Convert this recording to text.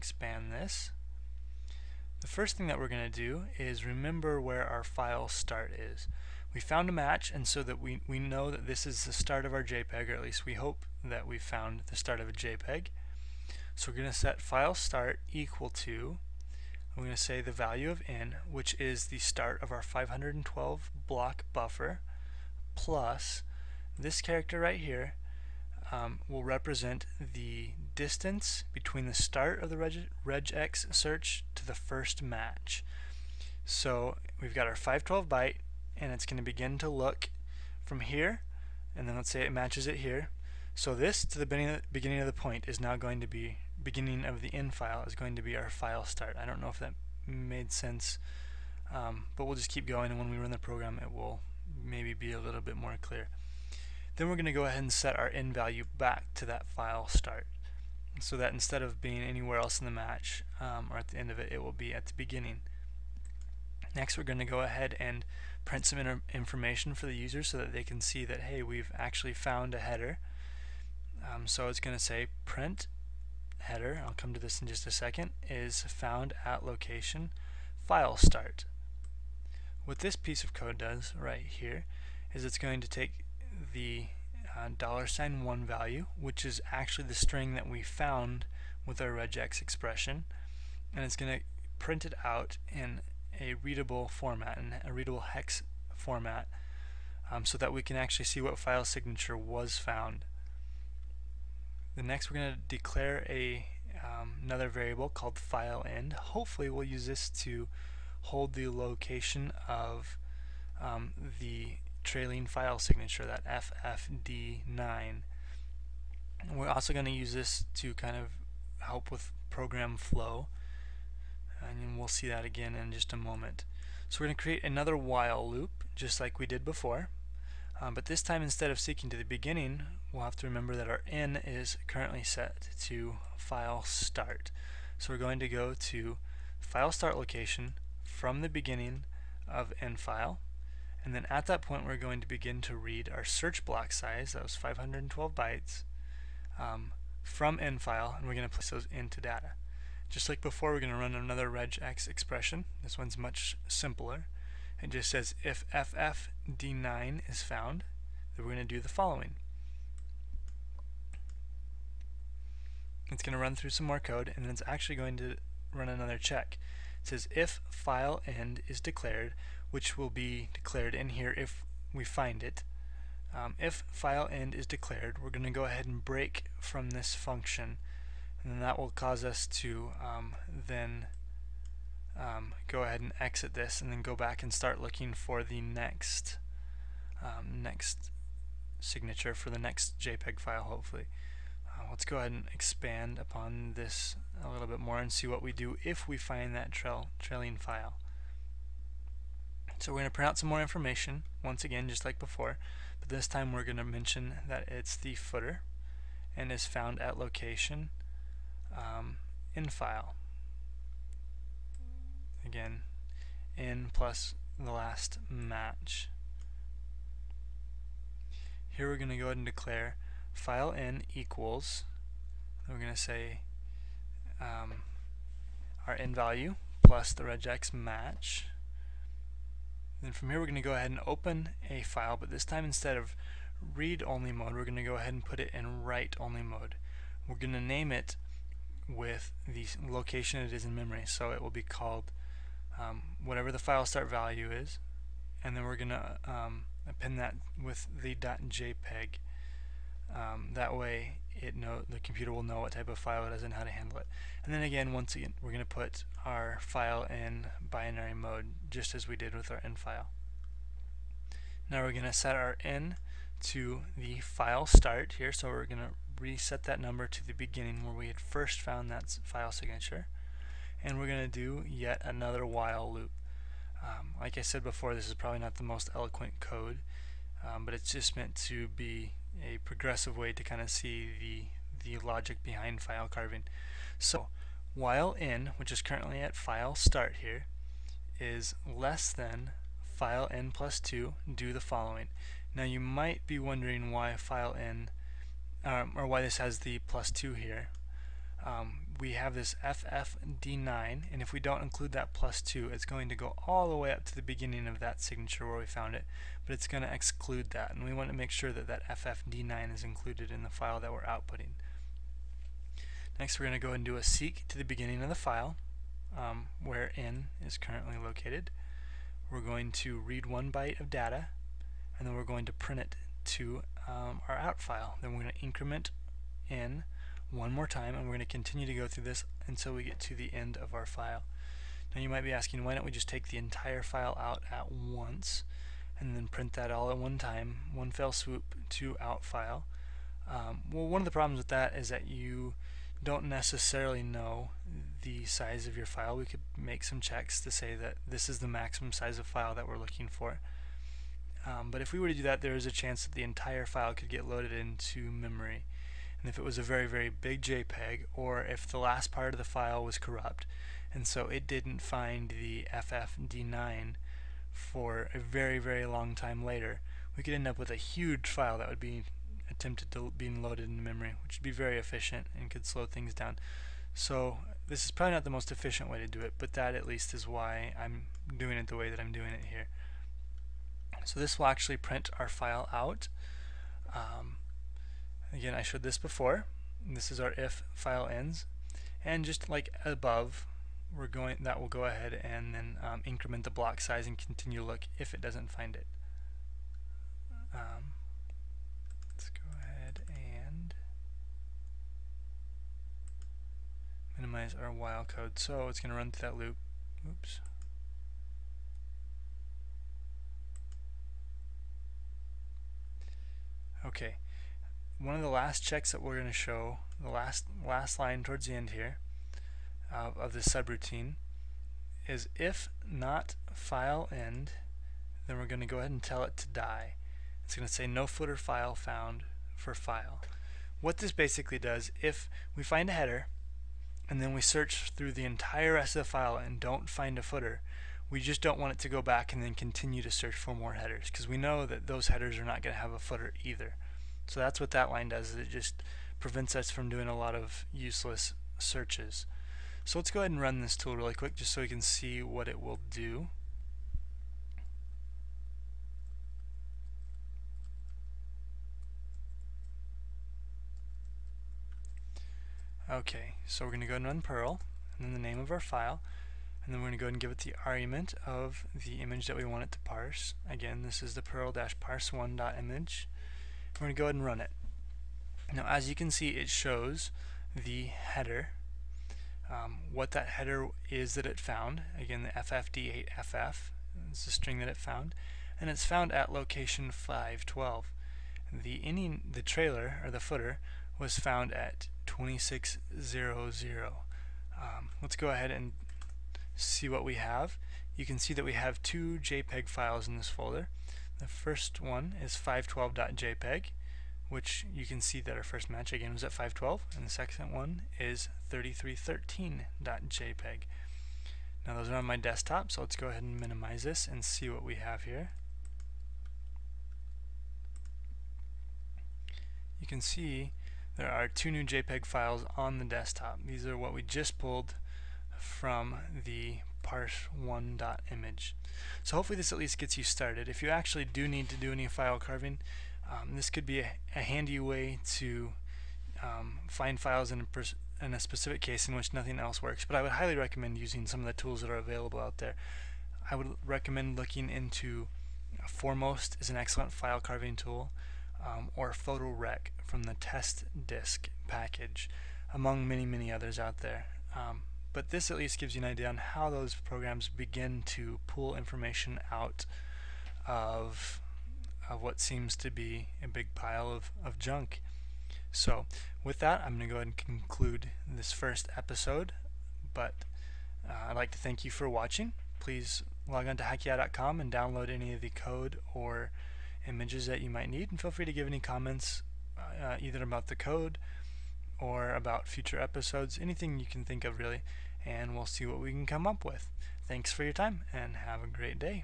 expand this. The first thing that we're going to do is remember where our file start is. We found a match, and so that we know that this is the start of our JPEG, or at least we hope that we found the start of a JPEG. So we're going to set file start equal to, I'm going to say the value of n, which is the start of our 512 block buffer, plus this character right here will represent the distance between the start of the regex search to the first match. So we've got our 512 byte, and it's going to begin to look from here, and then let's say it matches it here. So this to the beginning of the point is now going to be beginning of the in file is going to be our file start. I don't know if that made sense, but we'll just keep going, and when we run the program it will maybe be a little bit more clear. Then we're going to go ahead and set our in value back to that file start, so that instead of being anywhere else in the match or at the end of it, it will be at the beginning. Next we're going to go ahead and print some information for the user so that they can see that, hey, we've actually found a header. So it's going to say print header, I'll come to this in just a second, is found at location file start. What this piece of code does right here is it's going to take the $1 value, which is actually the string that we found with our regex expression, and it's going to print it out in a readable format, in a readable hex format, so that we can actually see what file signature was found. The next we're going to declare another variable called file end. Hopefully we'll use this to hold the location of the trailing file signature, that FFD9. And we're also going to use this to kind of help with program flow, and we'll see that again in just a moment. So we're going to create another while loop just like we did before, but this time instead of seeking to the beginning, we'll have to remember that our n is currently set to file start. So we're going to go to file start location from the beginning of n file, and then at that point we're going to begin to read our search block size, that was 512 bytes, from n file, and we're going to place those into data. Just like before, we're going to run another regex expression. This one's much simpler. It just says if ffd9 is found, then we're going to do the following. It's going to run through some more code, and then it's actually going to run another check. It says if file end is declared, which will be declared in here if we find it. If file end is declared, we're going to go ahead and break from this function, and then that will cause us to then go ahead and exit this, and then go back and start looking for the next signature for the next JPEG file, hopefully. Let's go ahead and expand upon this a little bit more and see what we do if we find that trailing file. So we're going to print out some more information, once again just like before, but this time we're going to mention that it's the footer and is found at location in file. Again, in plus the last match. Here we're going to go ahead and declare file in equals, we're going to say our in value plus the regex match. Then from here we're going to go ahead and open a file, but this time instead of read-only mode, we're going to go ahead and put it in write-only mode. We're going to name it with the location it is in memory, so it will be called whatever the file start value is, and then we're going to append that with the .jpeg. That way the computer will know what type of file it is and how to handle it. And then again, once again, we're going to put our file in binary mode just as we did with our in file. Now we're going to set our in to the file start here, so we're going to reset that number to the beginning where we had first found that file signature, and we're going to do yet another while loop. Like I said before, this is probably not the most eloquent code, but it's just meant to be a progressive way to kind of see the logic behind file carving. So while in, which is currently at file start here, is less than file in plus 2, do the following. Now you might be wondering why file in, or why this has the plus 2 here. we have this FFD9, and if we don't include that +2, it's going to go all the way up to the beginning of that signature where we found it, but it's going to exclude that, and we want to make sure that that FFD9 is included in the file that we're outputting. Next, we're going to go and do a seek to the beginning of the file, where N is currently located. We're going to read 1 byte of data, and then we're going to print it to our out file. Then we're going to increment N one more time, and we're going to continue to go through this until we get to the end of our file. Now you might be asking, why don't we just take the entire file out at once and then print that all at one time, one fell swoop to out file? Well, one of the problems with that is that you don't necessarily know the size of your file. We could make some checks to say that this is the maximum size of file that we're looking for. But if we were to do that, there is a chance that the entire file could get loaded into memory. And if it was a very, very big JPEG, or if the last part of the file was corrupt, and so it didn't find the FFD9 for a very, very long time later, we could end up with a huge file that would be attempted to being loaded into memory, which would be very efficient and could slow things down. So this is probably not the most efficient way to do it, but that at least is why I'm doing it the way that I'm doing it here. So this will actually print our file out. Again, I showed this before. This is our if file ends, and just like above, that will go ahead and then increment the block size and continue to look if it doesn't find it. Let's go ahead and minimize our while code. So it's going to run through that loop. Oops. Okay. One of the last checks that we're going to show, the last line towards the end here of this subroutine, is if not file end, then we're going to go ahead and tell it to die. It's going to say no footer file found for file. What this basically does, if we find a header and then we search through the entire rest of the file and don't find a footer, we just don't want it to go back and then continue to search for more headers, because we know that those headers are not going to have a footer either. So that's what that line does, is it just prevents us from doing a lot of useless searches. So let's go ahead and run this tool really quick just so we can see what it will do. Okay, so we're going to go ahead and run Perl, and then the name of our file, and then we're going to go ahead and give it the argument of the image that we want it to parse. Again, this is the perl-parse1.image. We're going to go ahead and run it. Now, as you can see, it shows the header, what that header is that it found. Again, the FFD8FF is the string that it found, and it's found at location 512. The trailer, or the footer, was found at 2600. Let's go ahead and see what we have. You can see that we have 2 JPEG files in this folder. The first one is 512.jpg, which you can see that our first match again was at 512, and the second one is 3313.jpg. Now those are on my desktop, so let's go ahead and minimize this and see what we have here. You can see there are 2 new JPEG files on the desktop. These are what we just pulled from the parse1.image. So hopefully this at least gets you started. If you actually do need to do any file carving, this could be a handy way to find files in a specific case in which nothing else works. But I would highly recommend using some of the tools that are available out there. I would recommend looking into Foremost is an excellent file carving tool, or PhotoRec from the test disk package, among many, many others out there. But this at least gives you an idea on how those programs begin to pull information out of what seems to be a big pile of junk. So with that, I'm going to go ahead and conclude this first episode, but I'd like to thank you for watching. Please log on to hackia.com and download any of the code or images that you might need, and feel free to give any comments either about the code or about future episodes, anything you can think of really, and we'll see what we can come up with. Thanks for your time, and have a great day.